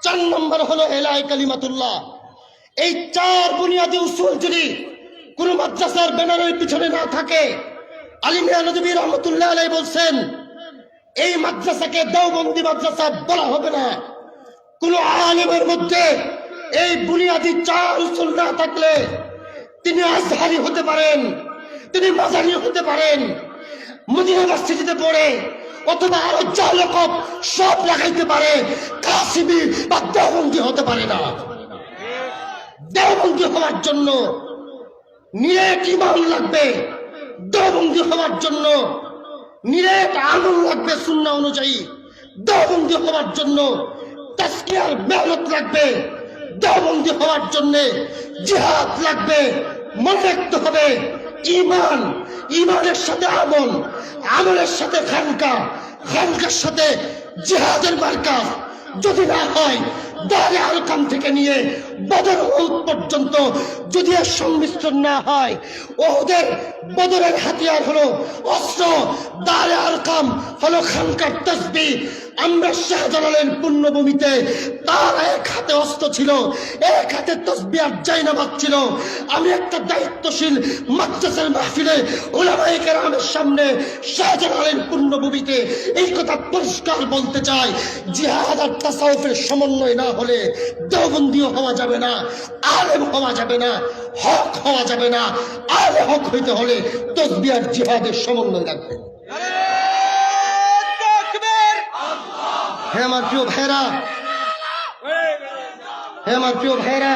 4 নম্বর হলো এলাই কালিমাতুল্লাহ। এই 4 বুনিয়াদী উসুল যদি কোন মাদ্রাসার ব্যানারের পিছনে না থাকে, আলী মিয়া নদভী রহমতুল্লাহ আলাইহি বলছেন এই মাদ্রাসাকে দেওবন্দি মাদ্রাসা বলা হবে না। কোন আলেমের মধ্যে এই বুনিয়াদী 4 উসুল না থাকলে তিনি আজহারি হতে পারেন, তিনি মাজারি হতে পারেন, মদিনা ইউনিভার্সিটিতে পড়ে অথবা আরো যা লকব সব লাগাইতে পারে, কাসিমি বা দেওবন্দি হতে পারে না। দেওবন্দি হওয়ার জন্য নিয়ত ঈমান লাগবে, দেওবন্দি হওয়ার জন্য নিয়ত আমল লাগবে সুন্নাহ অনুযায়ী, দেওবন্দি হওয়ার জন্য তাজকিয়ার মেহনত লাগবে, দেওবন্দি হওয়ার জন্য জিহাদ লাগবে। মনে রাখতে হবে ঈমান, ঈমানের সাথে আমল, আমলের সাথে খানকা, খানকার সাথে জিহাদের মার্কাজ যদি না হয়, দারে আরকাম থেকে নিয়ে বদর উহুদ পর্যন্ত যদি এর সংমিশ্রণ না হয়, ওহুদের বদরের হাতিয়ার হলো অস্ত্র, দারে আরকাম হলো খানকার তাসবিহ। আমরা শাহজালালের পুণ্যভূমিতে তার এক হাতে অস্ত্র ছিল, এক হাতে তাসবিহ আর জায়নামাজ ছিল। আমি একটা দায়িত্বশীল মাদ্রাসার মাহফিলে উলামায়ে কেরামের সামনে শাহজালালের পুণ্যভূমিতে এই কথা পরিষ্কার বলতে চাই, জিহাদ আর তাসাউফের সমন্বয় না হলে দেওবন্দিও হওয়া যাবে না, আলেম হওয়া যাবে না, হক হওয়া যাবে না। আলে হক হইতে হলে তাসবিহ আর জিহাদের সমন্বয় লাগবে। হে আমার প্রিয় ভাইরা, হে আমার প্রিয় ভাইরা,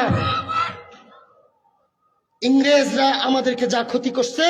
ইংরেজরা আমাদেরকে যা ক্ষতি করছে